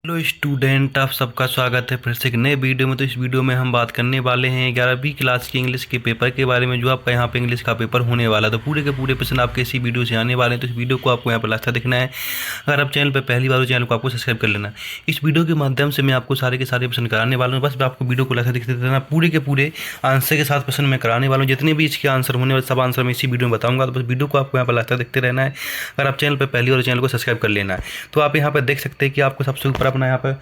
Hello student, आप सबका स्वागत है फिर से एक नए वीडियो में। तो इस वीडियो में हम बात करने वाले हैं 11वीं क्लास की इंग्लिश के पेपर के बारे में, जो आपका यहाँ पे इंग्लिश का पेपर होने वाला है। तो पूरे के पूरे प्रश्न आपके इसी वीडियो से आने वाले हैं। तो इस वीडियो को आपको यहाँ पर लास्ट तक देखना है। अगर आप चैनल पर पहली बार हो, चैनल को आपको सब्सक्राइब कर लेना है। इस वीडियो के माध्यम से मैं आपको सारे के सारे प्रश्न कराने वाला हूँ। बस आपको वीडियो को लास्ट तक देखते रहना। पूरे के पूरे आंसर के साथ प्रश्न मैं कराने वाला हूँ। जितने भी इसके आंसर होने वाले सब आंसर मैं इसी वीडियो में बताऊँगा। तो बस वीडियो को आपको यहाँ पर लास्ट तक देखते रहना है। अगर आप चैनल पर पहली बार, चैनल को सब्सक्राइब कर लेना है। तो आप यहाँ पर देख सकते हैं कि आपको सबसे ऊपर अपना यहाँ पर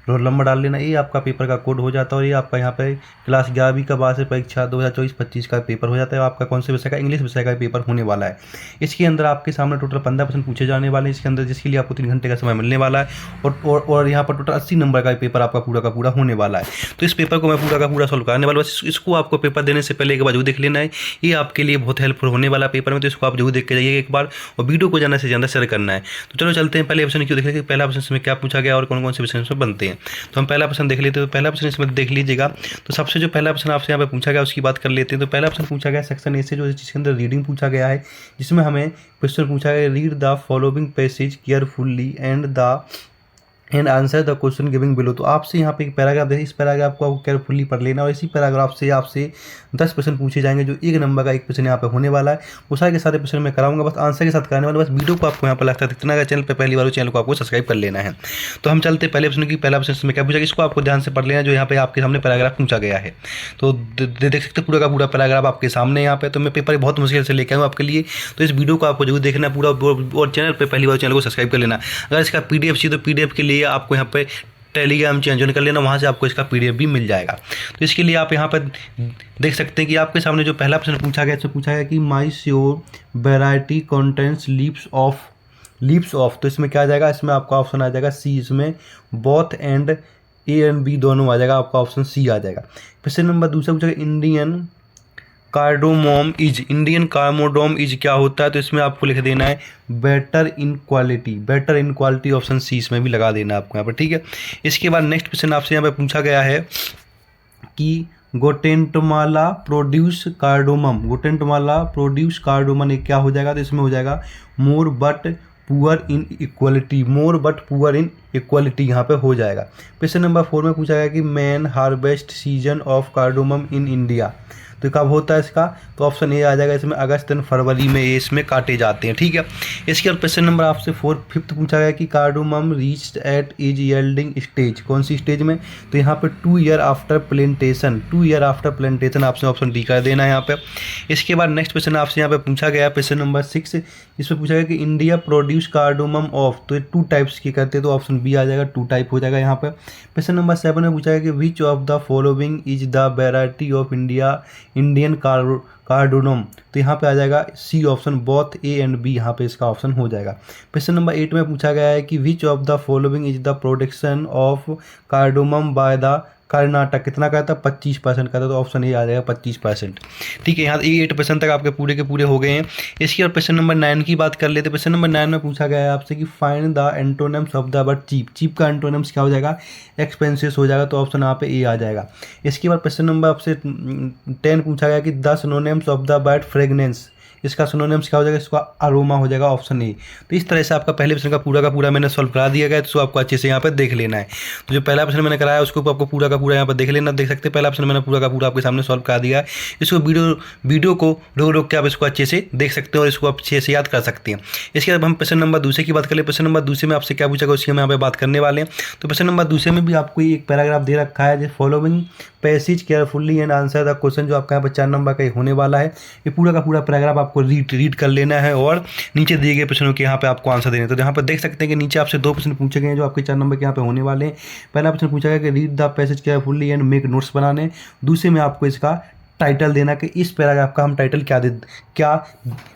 रोल नंबर डाल लेना। ये आपका पेपर का कोड हो जाता है। और ये आपका यहाँ पे क्लास 11वीं का वार्षिक परीक्षा 2024-25 का पेपर हो जाता है। आपका कौन से विषय का? इंग्लिश विषय का पेपर होने वाला है। इसके अंदर आपके सामने टोटल 15 प्रश्न पूछे जाने वाले हैं इसके अंदर, जिसके लिए आपको 3 घंटे का समय मिलने वाला है। और यहाँ पर टोटल 80 नंबर का पेपर आपका पूरा का पूरा होने वाला है। तो इस पेपर को मैं पूरा का पूरा सॉल्व कराने वाला हूँ। बस इसको आपको पेपर देने से पहले एक बार जरूर देख लेना है। ये आपके लिए बहुत हेल्पफुल होने वाला पेपर में। तो इसको आप जरूर देख के जाइए एक बार, और वीडियो को ज़्यादा से ज़्यादा शेयर करना है। तो चलो चलते हैं पहले ऑप्शन क्यों देख लेते हैं। पहला ऑप्शन में क्या पूछा गया और कौन कौन से विषय बनते हैं। तो हम पहला ऑप्शन देख लेते हैं। तो पहला ऑप्शन इसमें देख लीजिएगा। तो सबसे जो पहला ऑप्शन आपसे यहाँ पे पूछा गया उसकी बात कर लेते हैं। तो पहला ऑप्शन पूछा गया सेक्शन ए से, जो जिसके अंदर रीडिंग पूछा गया है, जिसमें हमें क्वेश्चन पूछा गया read the following passage carefully and answer the question giving below. तो आपसे यहाँ पे एक पैराग्राफ देखिए। इस पैराग्राफ को आपको केयरफुली पढ़ लेना, और इसी पैराग्राफ से आपसे 10 प्रश्न पूछे जाएंगे, जो 1 नंबर का एक प्रश्न यहाँ पे होने वाला है। वो सारे के सारे प्रश्न मैं कराऊंगा, बस आंसर के साथ कराने वाला। बस वीडियो को आपको यहाँ पर लगता है इतना का चैनल पर पहली बार, चैनल को आपको सब्सक्राइब कर लेना है। तो हम चलते पहले प्रश्न की। पहला प्रश्न में क्या पूछा गया, इसको आपको ध्यान से पढ़ लेना, जो यहाँ पे आपके सामने पैराग्राफ पूछा गया है। तो देख सकते पूरा का पूरा पैराग्राफ आपके सामने यहाँ पे। तो मैं पेपर बहुत मुश्किल से लेकर आऊँ आपके लिए। तो इस वीडियो को आपको जरूर देखना पूरा, और चैनल पर पहली बार चैनल को सब्सक्राइब कर लेना। अगर इसका PDF चाहिए तो PDF के लिए आपको यहाँ पे टेलीग्राम चैनल ज्वाइन कर लेना, वहाँ से आपको इसका PDF भी मिल जाएगा। तो इसके लिए आप यहाँ पर देख सकते हैं कि आपके सामने जो पहला प्रश्न पूछा गया, इसमें पूछा गया कि my sure variety contents leaves off. तो इसमें क्या आ जाएगा, इसमें आपका ऑप्शन आ जाएगा सी। इसमें both and A and B दोनों आ जाएगा, आपका ऑप्शन सी आ जाएगा। प्रश्न नंबर दूसरा पूछा गया इंडियन कार्मोडोम इज क्या होता है। तो इसमें आपको लिख देना है better in quality, option C इसमें भी लगा देना आपको यहाँ पर, ठीक है। इसके बाद नेक्स्ट क्वेश्चन आपसे यहाँ पे पूछा गया है कि गोटेंटमाला प्रोड्यूस कार्डोमम ये क्या हो जाएगा। तो इसमें हो जाएगा more but poor in equality यहाँ पे हो जाएगा। क्वेश्चन नंबर 4 में पूछा गया कि man harvest season of cardamom in India. तो कब होता है इसका? तो ऑप्शन ए आ जाएगा, इसमें अगस्त एंड फरवरी में ये इसमें काटे जाते हैं, ठीक है। इसके बाद क्वेश्चन नंबर आपसे 5th पूछा गया कि cardamom reached eight is yielding stage, कौन सी स्टेज में। तो यहाँ पे 2 ईयर आफ्टर प्लांटेशन आपसे ऑप्शन डी कर देना है यहाँ पे। इसके बाद नेक्स्ट क्वेश्चन आपसे यहाँ पे पूछा गया क्वेश्चन नंबर 6, इसमें पूछा गया कि इंडिया प्रोड्यूस कार्डोमम ऑफ। तो ये 2 टाइप्स की करते हैं, तो ऑप्शन बी आ जाएगा, 2 टाइप हो जाएगा यहाँ पे। क्वेश्चन नंबर 7 में पूछा गया कि which of the following is the variety of Indian cardamom. तो यहाँ पे आ जाएगा C option, both A and B यहाँ पे इसका ऑप्शन हो जाएगा। क्वेश्चन नंबर 8 में पूछा गया है कि which of the following is the production of cardamom by the Karnataka. कितना कहता है? 25% कहता है, तो ऑप्शन ए आ जाएगा 25%, ठीक है। यहाँ 8% तक आपके पूरे के पूरे हो गए हैं। इसके बाद क्वेश्चन नंबर 9 की बात कर लेते हैं। क्वेश्चन नंबर 9 में पूछा गया है आपसे कि find the antonyms of the word cheap का एंटोनिम्स क्या हो जाएगा? एक्सपेंसिव हो जाएगा, तो ऑप्शन यहाँ पे ए आ जाएगा। इसके बाद क्वेश्चन नंबर आपसे 10 पूछा गया कि the synonyms of the word fragrance, इसका सिनोनिम्स क्या हो जाएगा? इसका अरोमा हो जाएगा, ऑप्शन ए। तो इस तरह से आपका पहले प्रश्न का पूरा मैंने सॉल्व करा दिया गया, तो आपको अच्छे से यहाँ पे देख लेना है। तो जो पहला प्रश्न मैंने कराया उसको आपको पूरा का पूरा यहाँ पर देख लेना। देख सकते हैं पहला प्रश्न मैंने पूरा का पूरा आपके सामने सॉल्व करा दिया है। इसको वीडियो को रोक के आप इसको अच्छे से देख सकते हैं और इसको आप अच्छे से याद कर सकते हैं। इसके बाद हम प्रश्न नंबर दूसरे की बात कर ले। प्रश्न नंबर दूसरे में आपसे क्या पूछा गया उसकी हम यहाँ पे बात करने वाले हैं। तो प्रश्न नंबर दूसरे में भी आपको एक पैराग्राफ दे रखा है, following passage carefully and answer the question, जो आपका यहाँ पर 4 नंबर का होने वाला है। ये पूरा का पूरा पैराग्राफ आपको रीड कर लेना है, और नीचे दिए गए प्रश्नों के यहाँ पे आपको आंसर देने। तो यहाँ पर देख सकते हैं कि नीचे आपसे 2 प्रश्न पूछे गए हैं, जो आपके 4 नंबर के यहाँ पे होने वाले हैं। पहला प्रश्न पूछा गया कि read the passage carefully and make notes बनाने। दूसरे में आपको इसका टाइटल देना कि इस पैराग्राफ का हम टाइटल क्या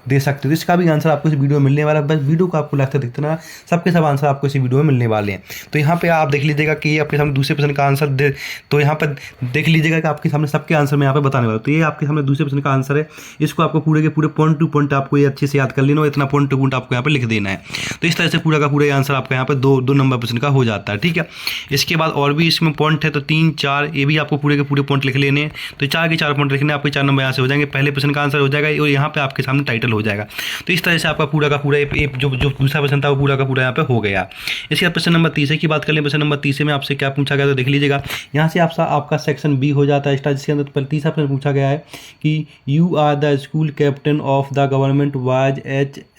दे सकते हो। इसका भी आंसर आपको इस वीडियो में मिलने वाला है। बस वीडियो को आपको लगता दिखता ना, सबके सब आंसर आपको इसी वीडियो में मिलने वाले हैं। तो यहाँ पे आप देख लीजिएगा कि ये आपके सामने दूसरे प्रश्न का आंसर तो यहाँ पर देख लीजिएगा कि आपके सामने सबके आंसर मैं यहाँ पे बताने वाला हूँ। तो ये आपके सामने दूसरे प्रश्न का आंसर है। इसको आपको पूरे के पूरे पॉइंट टू पॉइंट आपको ये अच्छे से याद कर लेना, और इतना पॉइंट टू पॉइंट आपको यहाँ पर लिख देना है। तो इस तरह से पूरा का पूरा आंसर आपका यहाँ पर 2 नंबर प्रश्न का हो जाता है, ठीक है। इसके बाद और भी इसमें पॉइंट है, तो 3, 4 ये भी आपको पूरे के पूरे पॉइंट लिख लेने हैं। तो 4 के 4 पॉइंट पॉइंट लिखने आपके 4 नंबर यहाँ से हो जाएंगे। पहले प्रश्न का आंसर हो जाएगा और यहाँ पे आपके सामने टाइटल हो जाएगा। तो इस तरह से आपका पूरा का पूरा जो दूसरा प्रश्न था वो पूरा का पूरा यहाँ पे हो गया। इसके बाद प्रश्न नंबर 30 की बात कर लें। प्रश्न नंबर 30 में आपसे क्या पूछा गया तो देख लीजिएगा। यहाँ से आपका सेक्शन बी हो जाता है स्टार्ट, जिसके अंदर तीसरा प्रश्न पूछा गया है कि you are the school captain of the government was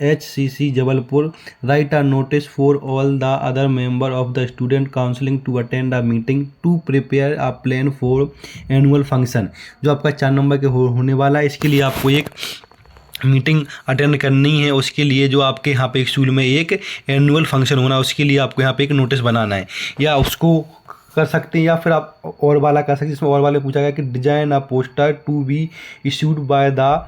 HCC Jabalpur, write a notice for all the other member of the student counselling to attend a meeting to prepare a plan for annual function. जो आपका 4 number के होने वाला है, इसके लिए आपको एक मीटिंग अटेंड करनी है। उसके लिए जो आपके यहाँ पे एक स्कूल में एक एनुअल फंक्शन होना है, उसके लिए आपको यहाँ पे एक नोटिस बनाना है, या उसको कर सकते हैं या फिर आप और वाला कर सकते हैं। इसमें और वाले पूछा गया कि design a poster to be issued by the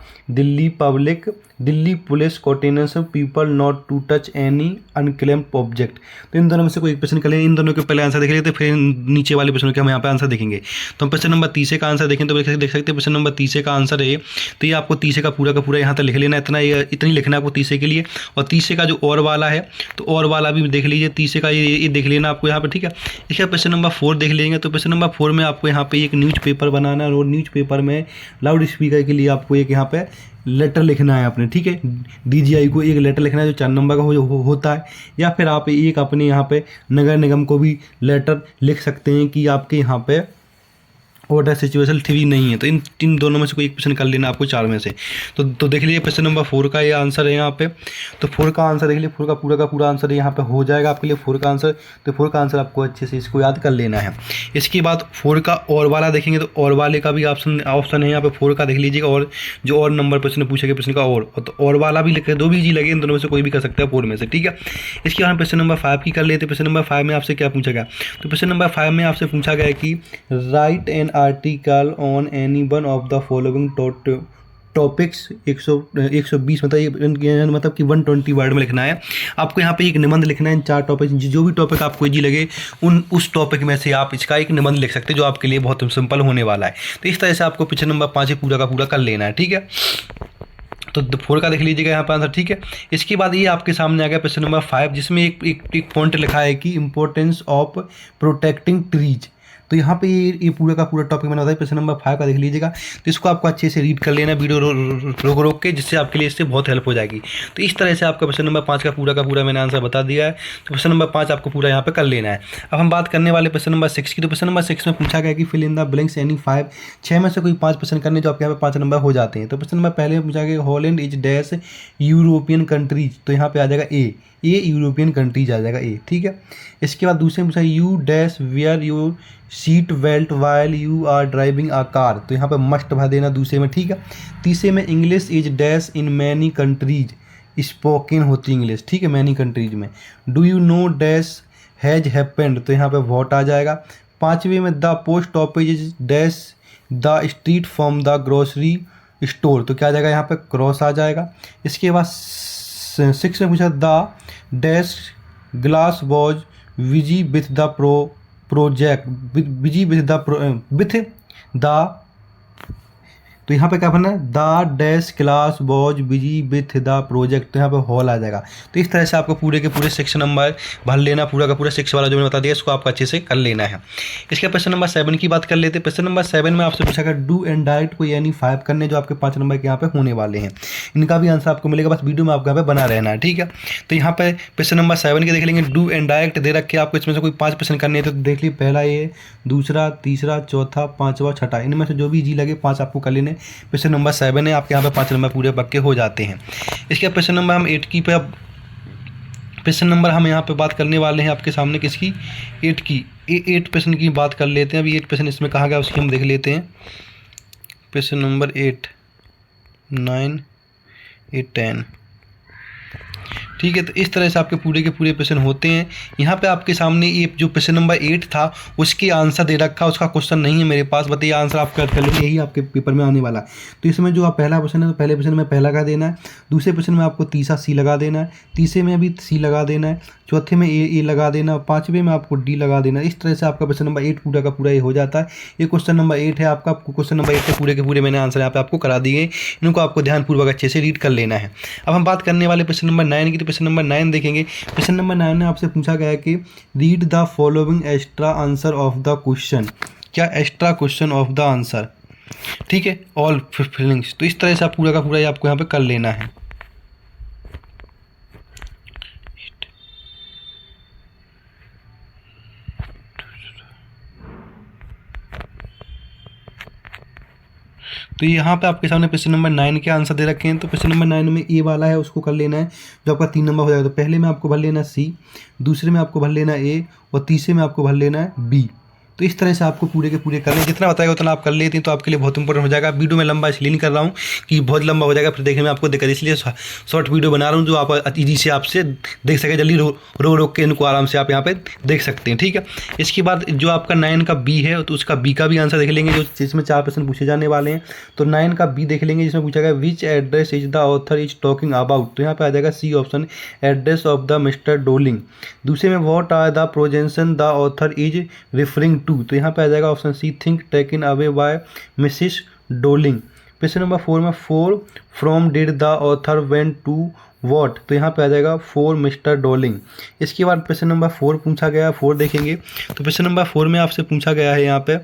Delhi police coordination people not to touch any unclaimed object. तो इन दोनों में से कोई एक प्रश्न कर लें। इन दोनों के पहले आंसर देख लेते, फिर नीचे वाले प्रश्नों के हम यहाँ पे आंसर देखेंगे। तो हम प्रश्न नंबर 30 का आंसर देखें तो देख सकते हैं प्रश्न नंबर 30 का आंसर है। तो ये आपको 30 का पूरा यहाँ तक लिख लेना, इतनी लिखना है आपको 30 के लिए। और 30 का जो और वाला है तो और वाला भी देख लीजिए, 30 का ये देख लेना आपको यहाँ पे, ठीक है। इसके बाद प्रश्न नंबर 4 देख लेंगे। तो प्रश्न नंबर 4 में आपको यहाँ पे एक न्यूज़पेपर बनाना है और न्यूज़पेपर में लाउड स्पीकर के लिए आपको एक यहाँ पे लेटर लिखना है आपने, ठीक है। DGI को एक लेटर लिखना है जो 4 नंबर का होता है, या फिर आप एक अपने यहाँ पे नगर निगम को भी लेटर लिख सकते हैं कि आपके यहाँ पे ऑर्डर सिचुएशन 3 नहीं है। तो इन दोनों में से कोई एक प्रश्न कर लेना आपको 4 में से। तो देख लीजिए प्रश्न नंबर 4 का ये आंसर है यहाँ पे। तो 4 का आंसर देख लीजिए, 4 का पूरा आंसर यहाँ पे हो जाएगा आपके लिए 4 का आंसर। तो 4 का आंसर आपको अच्छे से इसको याद कर लेना है। इसके बाद 4 का और वाला देखेंगे तो और वाले का भी ऑप्शन है यहाँ पे 4 का देख लीजिएगा। और जो और नंबर प्रश्न पूछे गए प्रश्न का और वाला भी लिखे, 2 भी जी लगे, इन दोनों में से कोई भी कर सकता है 4 में से, ठीक है। इसके बाद हम प्रश्न नंबर 5 की कर लेते। प्रश्न नंबर 5 में आपसे क्या पूछा गया। तो प्रश्न नंबर 5 में आपसे पूछा गया कि right an article on any one of the following topics. 120 मतलब कि 120 वर्ड में लिखना है आपको। यहाँ पे एक निबंध लिखना है 4 टॉपिक, जो भी टॉपिक आपको इजी लगे उस टॉपिक में से आप इसका एक निबंध लिख सकते हैं, जो आपके लिए बहुत सिंपल होने वाला है। तो इस तरह से आपको प्रश्न नंबर 5 पूरा का पूरा कर लेना है, ठीक है। तो 4 का देख लीजिएगा यहाँ पर आंसर, ठीक है। इसके बाद ये आपके सामने आ गया प्रश्न नंबर 5, जिसमें एक पॉइंट लिखा है कि इंपॉर्टेंस ऑफ प्रोटेक्टिंग ट्रीज। तो यहाँ पे ये पूरा का पूरा टॉपिक मैंने बताया। प्रश्न नंबर 5 का देख लीजिएगा। तो इसको आपको अच्छे से रीड कर लेना वीडियो रोक के, जिससे आपके लिए इससे बहुत हेल्प हो जाएगी। तो इस तरह से आपका प्रश्न नंबर 5 का पूरा मैंने आंसर बता दिया है। तो प्रश्न नंबर 5 आपको पूरा यहाँ पे कर लेना है। अब हम बात करने वाले प्रश्न नंबर 6 की। तो प्रश्न नंबर 6 में पूछा गया कि fill in the blanks any 6 में से कोई 5 प्रश्न करने, जो आपके यहाँ पे 5 नंबर हो जाते हैं। तो प्रश्न नंबर पहले पूछा गया Holland is dash European countries. तो यहाँ पे आ जाएगा ए यूरोपियन कंट्रीज आ जाएगा ए, ठीक है। इसके बाद दूसरे में पूछा you dash wear your seat belt while you are driving a car. तो यहाँ पे मस्ट भर देना दूसरे में, ठीक है। तीसरे में English is dash in many countries spoken होती इंग्लिश, ठीक है, मैनी कंट्रीज में। Do you know dash has happened. तो यहाँ पे वॉट आ जाएगा। 5वें में the post office is dash the street from the grocery store. तो क्या आ जाएगा यहाँ पे क्रॉस आ जाएगा। इसके बाद 6 में पूछा the dash glass was busy with the project busy with the तो यहाँ पे क्या बनना है the dash class was busy with the project. तो यहाँ पे हॉल आ जाएगा। तो इस तरह से आपको पूरे के पूरे सेक्शन नंबर भर लेना, पूरा का पूरा 6 वाला जो मैंने बता दिया इसको आपको अच्छे से कर लेना है। इसके प्रश्न नंबर 7 की बात कर लेते हैं। प्रश्न नंबर 7 में आपसे पूछा गया डू एंड डायरेक्ट कोई यानी 5 करने, जो आपके 5 नंबर के यहाँ पे होने वाले हैं। इनका भी आंसर आपको मिलेगा, बस वीडियो में आपको यहाँ पे बना रहना है, ठीक है। तो यहाँ पे प्रश्न नंबर 7 के देख लेंगे। डू एंड डायरेक्ट दे रखे आपको, इसमें से कोई 5 प्रश्न करने हैं। तो देख लीजिए पहला ये, दूसरा, तीसरा, चौथा, 5वां, 6ठा, इनमें से जो भी इजी लगे 5 आपको कर लेने। प्रश्न नंबर 7 है आपके यहाँ पे 5 नंबर पूरे पक्के हो जाते हैं। इसके प्रश्न नंबर हम 8 की पे प्रश्न नंबर हम यहाँ पे बात करने वाले हैं आपके सामने किसकी 8 की। 8 प्रश्न की बात कर लेते हैं। अभी 8 प्रश्न इसमें कहा गया उसकी हम देख लेते हैं। प्रश्न नंबर 8, 9, 8, 10, ठीक है। तो इस तरह से आपके पूरे के पूरे प्रश्न होते हैं। यहाँ पे आपके सामने ये जो प्रश्न नंबर 8 था उसके आंसर दे रखा, उसका क्वेश्चन नहीं है मेरे पास, बताइए आंसर आप कर लेंगे, यही आपके पेपर में आने वाला है। तो इसमें जो आप पहला प्रश्न है तो पहले प्रश्न में पहला का देना है, दूसरे प्रश्न में आपको तीसरा सी लगा देना है, तीसरे में भी सी लगा देना है, चौथे में ए लगा देना, 5वें में आपको डी लगा देना। इस तरह से आपका प्रश्न नंबर 8 पूरा का पूरा ये हो जाता है। ये क्वेश्चन नंबर 8 है आपका। क्वेश्चन नंबर 8 के पूरे मैंने आंसर यहाँ पे आपको करा दिए, इनको आपको ध्यानपूर्वक अच्छे से रीड कर लेना है। अब हम बात करने वाले प्रश्न नंबर 9 की। तो प्रश्न नंबर 9 देखेंगे। प्रश्न नंबर 9 में आपसे पूछा गया है कि read the following extra answer of the question. क्या extra question of the answer, ठीक है, ऑल फीलिंग्स। तो इस तरह से आप पूरा का पूरा ये आपको यहाँ पे कर लेना है। तो यहाँ पे आपके सामने क्वेश्चन नंबर 9 के आंसर दे रखे हैं। तो क्वेश्चन नंबर 9 में ए वाला है, उसको कर लेना है, जो आपका 3 नंबर हो जाएगा। तो पहले में आपको भर लेना सी, दूसरे में आपको भर लेना ए, और तीसरे में आपको भर लेना है बी। तो इस तरह से आपको पूरे के पूरे करने, जितना बताएगा उतना आप कर लेते हैं तो आपके लिए बहुत इंपॉर्टेंट हो जाएगा। वीडियो में लंबा इसलिए नहीं कर रहा हूँ कि बहुत लंबा हो जाएगा, फिर देखने में आपको दिक्कत, इसलिए शॉर्ट वीडियो बना रहा हूँ जो आप ईजी से आपसे देख सके, जल्दी रोक के इनको आराम से आप यहाँ पे देख सकते हैं। ठीक है, इसके बाद जो आपका 9 का बी है, तो उसका बी का भी आंसर देख लेंगे, जो जिसमें 4 प्रश्न पूछे जाने वाले हैं। तो 9 का बी देख लेंगे, जिसमें पूछा गया which address is the author is talking about. तो यहाँ पे आ जाएगा C option, address of the mister Dorling. दूसरे में what are the possessions the author is referring to. तो यहाँ पे आ जाएगा option C, thing taken away by Mrs Dorling. Question number 4 में four from did the author went to what. तो यहाँ पे आ जाएगा फॉर मिस्टर डोलिंग। इसके बाद क्वेश्चन नंबर 4 पूछा गया, 4 देखेंगे। तो क्वेश्चन नंबर 4 में आपसे पूछा गया है यहाँ पे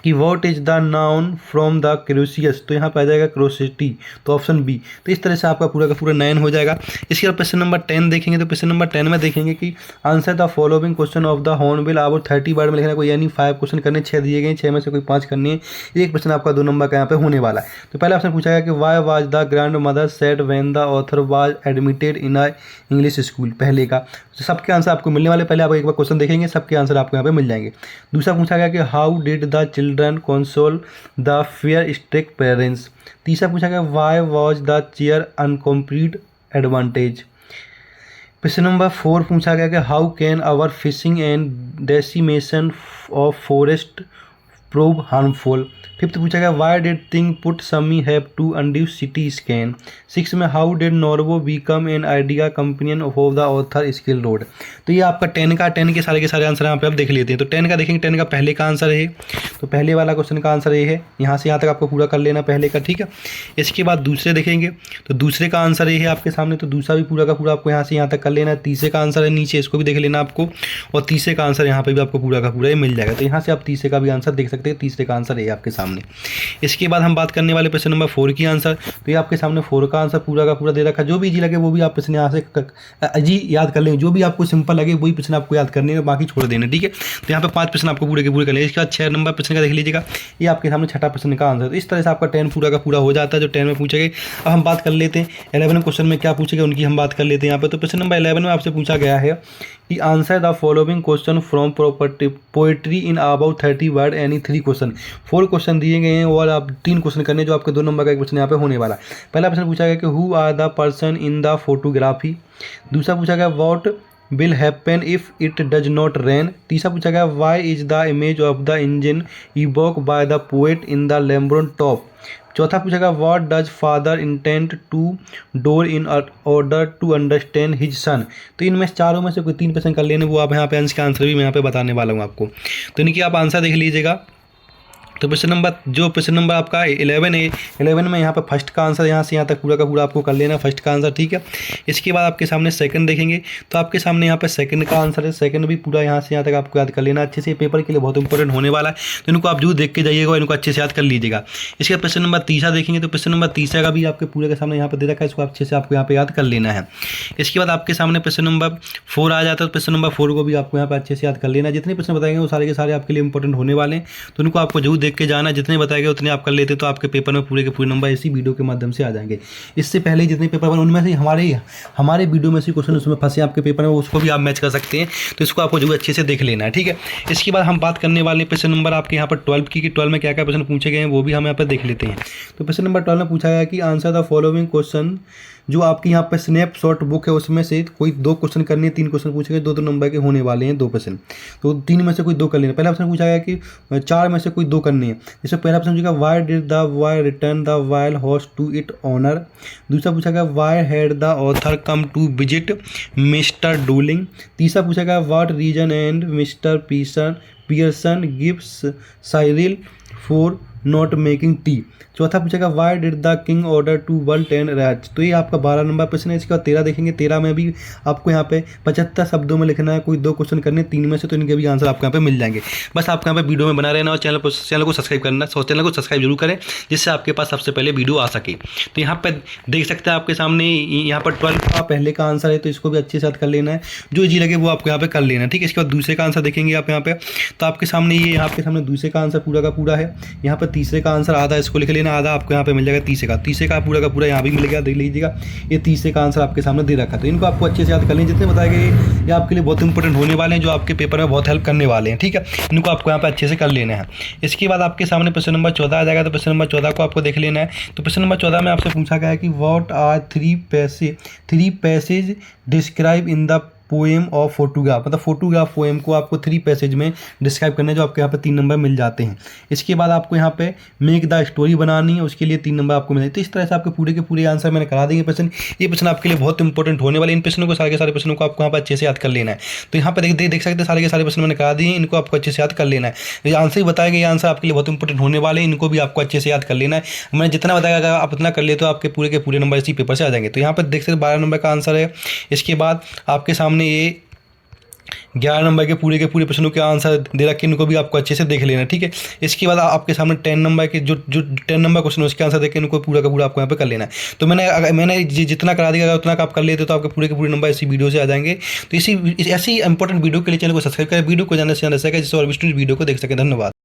कि what is the noun from the क्रोशियस। तो यहाँ पे आ जाएगा क्रोसिटी, तो ऑप्शन बी। तो इस तरह से आपका पूरा का पूरा 9 हो जाएगा। इसके बाद क्वेश्चन नंबर 10 देखेंगे। तो क्वेश्चन नंबर 10 में देखेंगे कि answer the following question of the hornbill about 30 word में लिखना कोई, यानी 5 क्वेश्चन करने, 6 दिए गए, 6 में से कोई 5 करने हैं। एक क्वेश्चन आपका 2 नंबर का यहाँ पे होने वाला है। तो पहला ऑप्शन पूछा गया कि why was the grand mother said when the author was admitted in a English school. पहले का तो सबके आंसर आपको मिलने वाले, पहले आप एक बार क्वेश्चन देखेंगे, सबके आंसर आपको यहाँ पे मिल जाएंगे। दूसरा पूछा गया कि how did the children console the fair stricken parents. तीसरा पूछा गया why was the chair incomplete advantage. Question number 4 पूछा गया कि how can our fishing and decimation of forest prove harmful. 5th पूछा गया वाई डिड थिंग पुट समी have to undergo CT scan. 6 में हाउ डिड नॉर्वो become an idea companion of the author skill road. तो ये आपका 10 के सारे आंसर यहाँ पे आप देख लेते हैं। तो 10 का देखेंगे, 10 का पहले का आंसर है, तो पहले वाला क्वेश्चन का आंसर ये है, यहाँ से यहाँ तक आपको पूरा कर लेना पहले का। ठीक है, इसके बाद दूसरे देखेंगे, तो दूसरे का आंसर ये है आपके सामने, तो दूसरा भी पूरा का पूरा आपको यहाँ से यहाँ तक कर लेना है। तीसरे का आंसर है नीचे, इसको भी देख लेना आपको, और तीसरे का आंसर यहाँ पे भी आपको पूरा का पूरा ये मिल जाएगा। तो यहाँ से आप तीसरे का भी आंसर देख सकते हैं, तीसरे का आंसर है आपके सामने। इसके बाद हम बात करने वाले क्वेश्चन नंबर 4 की आंसर। तो ये आपके सामने 4 का आंसर पूरा का पूरा दे रखा है। जो भी इजी लगे वो भी आप प्रश्न यहाँ से जी याद कर लेंगे, जो भी आपको सिंपल लगे वही प्रश्न आपको याद करने हैं, बाकी छोड़ देना। ठीक है, तो यहाँ पे 5 प्रश्न आपको पूरे के पूरे कर लेंगे। इसके बाद 6 नंबर प्रश्न का देख लीजिएगा, ये आपके सामने 6ठा प्रश्न का आंसर। तो इस तरह से आपका 10 पूरा का पूरा हो जाता है, जो 10 में पूछेंगे। अब हम बात कर लेते हैं 11 क्वेश्चन में क्या पूछेगा, उनकी हम बात कर लेते हैं यहाँ पे। तो प्रश्न नंबर 11 में आपसे पूछा गया है कि answer the following question from poetry in about 30 word any 3 question. 4 question दिए गए हैं और आप 3 क्वेश्चन करने, जो आपके 2 नंबर का एक क्वेश्चन यहाँ पे होने वाला है। पहला प्रश्न पूछा गया कि who are the person in the photography. दूसरा पूछा गया what will happen if it does not rain. तीसरा पूछा गया why is the image of the engine evoke by the poet in the लैम्ब्रोन टॉप। चौथा पूछेगा what does father intent to door in order to understand his son. तो इनमें चारों में से कोई 3 प्रश्न कर लेने, वो आप यहाँ पे इसका आंसर भी मैं यहाँ पे बताने वाला हूँ आपको। तो इनकी आप आंसर देख लीजिएगा। तो प्रश्न नंबर आपका 11 है, 11 में यहाँ पे फर्स्ट का आंसर यहाँ से यहाँ तक पूरा का पूरा आपको कर लेना, फर्स्ट का आंसर। ठीक है, इसके बाद आपके सामने सेकंड देखेंगे, तो आपके सामने यहाँ पे सेकंड का आंसर है, सेकंड भी पूरा यहाँ से यहाँ तक आपको याद कर लेना अच्छे से, पेपर के लिए बहुत इंपॉर्टेंट होने वाला है। तो इनको आप जरूर देख के जाइएगा, इनको अच्छे से याद कर लीजिएगा। इसके बाद प्रश्न नंबर 3 देखेंगे, तो प्रश्न नंबर 3 का भी आपके पूरे के सामने यहाँ पर दे रखा है, इसको अच्छे से आपको यहाँ पे याद कर लेना है। इसके बाद आपके सामने प्रश्न नंबर 4 आ जाता है, तो प्रश्न नंबर 4 को भी आपको यहाँ पे अच्छे से याद कर लेना। जितने प्रश्न बताएंगे वो सारे के सारे आपके लिए इंपॉर्टेंट होने वाले हैं, तो उनको आपको जरूर देख के जाना। जितने बताएंगे उतने आप कर लेते, तो आपके पेपर में पूरे के पूरे नंबर इसी वीडियो के माध्यम से आ जाएंगे। इससे पहले जितने पेपर बने उनमें से हमारे वीडियो में से क्वेश्चन उसमें फंसे आपके पेपर में, उसको भी आप मैच कर सकते हैं। तो इसको आपको जरूर अच्छे से देख लेना है। ठीक है, इसके बाद हम बात करने वाले प्रश्न नंबर आपके यहाँ पर 12 की, कि 12 में क्या क्या प्रश्न पूछे गए हैं वो भी हम यहाँ पर देख लेते हैं। तो प्रश्न नंबर 12 में पूछा गया कि आंसर द फॉलोइंग क्वेश्चन। जो आपकी यहाँ पर स्नैपशॉट बुक है उसमें से कोई 2 क्वेश्चन करने, 3 क्वेश्चन पूछे गए, 2 नंबर के होने वाले हैं 2 प्रश्न। तो 3 में से कोई 2 कर लेना। पहला प्रश्न पूछा गया कि 4 में से कोई 2 करने हैं। जैसे पहला प्रश्न पूछा why did the why return the wild horse to it owner. दूसरा पूछा गया why had the author come to visit Mr Dolling. तीसरा पूछा गया what reason and Mr Pearson gives Cyril for not making tea. चौथा पूछेगा why did the king order to burn 10 rats. तो ये आपका 12 नंबर प्रश्न है। इसके बाद 13 देखेंगे, 13 में भी आपको यहाँ पे 75 शब्दों में लिखना है, कोई 2 क्वेश्चन करने 3 में से, तो इनके भी आंसर आपको यहाँ पे मिल जाएंगे। बस आपको यहाँ पे वीडियो में बना रहना और चैनल को सब्सक्राइब करना, चैनल को सब्सक्राइब जरूर करें जिससे आपके पास सबसे पहले वीडियो आ सके। तो यहाँ पे देख सकते हैं आपके सामने, यहाँ पर 12 का पहले का आंसर है, तो इसको भी अच्छे से याद कर लेना है, जो इजी लगे वो आपको यहाँ पे कर लेना है, ठीक है। इसके बाद दूसरे का आंसर देखेंगे आप यहाँ पे, तो आपके सामने ये यहाँ पे सामने दूसरे का आंसर पूरा का पूरा है। यहाँ पर तीसरे का आंसर आधा, इसको लिख लेना, आधा आपको यहाँ पे मिल जाएगा तीसरे का पूरा का पूरा यहाँ भी मिलेगा, देख लीजिएगा। ये तीसरे का आंसर आपके सामने दे रखा है, तो इनको आपको अच्छे से याद कर लें। जितने बताए गए ये आपके लिए बहुत इंपॉर्टेंट होने वाले हैं, जो आपके पेपर में बहुत हेल्प करने वाले हैं, ठीक है। इनको आपको यहाँ पे अच्छे से कर लेना है। इसके बाद आपके सामने प्रश्न नंबर 14 आ जाएगा, तो प्रश्न नंबर 14 को आपको देख लेना है। तो प्रश्न नंबर 14 में आपसे पूछा गया है कि what are 3 passage describe in the poem of photograph. मतलब फोटोग्राफ पोएम को आपको 3 पैसेज में डिस्क्राइब करना है, जो आपके यहाँ पे 3 नंबर मिल जाते हैं। इसके बाद आपको यहाँ पे मेक द स्टोरी बनानी है, उसके लिए 3 नंबर आपको मिल जाते हैं। तो इस तरह से आपके पूरे के पूरे आंसर मैंने करा देंगे प्रश्न। ये प्रश्न आपके लिए बहुत इंपॉर्टेंट होने वाले, इन प्रश्नों को सारे के सारे प्रश्नों को आपको यहाँ पर अच्छे से याद कर लेना है। तो यहाँ पर देख सकते हैं सारे के सारे प्रश्न मैंने करा दिए हैं, इनको आपको अच्छे से याद कर लेना है। ये आंसर ही बताए गए, आंसर आपके लिए बहुत इंपॉर्टेंट होने वाले हैं, इनको भी आपको अच्छे से याद कर लेना है। मैंने जितना बताया अगर आप उतना कर ले तो आपके पूरे के पूरे नंबर इसी पेपर से आ जाएंगे। तो यहाँ पर देख सकते 12 नंबर का आंसर है। इसके बाद आपके सामने ये 11 नंबर के पूरे प्रश्नों के आंसर दे रखे, इनको भी आपको अच्छे से देख लेना, ठीक है। इसके बाद आपके सामने 10 नंबर के जो 10 नंबर क्वेश्चन है उसके आंसर देख के इनको पूरा का पूरा आपको यहाँ पे कर लेना है। तो मैंने जितना करा दिया उतना आप कर लेते तो आपके पूरे के पूरे नंबर इसी वीडियो से आ जाएंगे। तो ऐसी इंपॉर्टेंट वीडियो के लिए चैनल को सब्सक्राइब करें, वीडियो को ज़्यादा से ज़्यादा शेयर करें जिससे और भी स्टूडेंट वीडियो को देख सकें। धन्यवाद।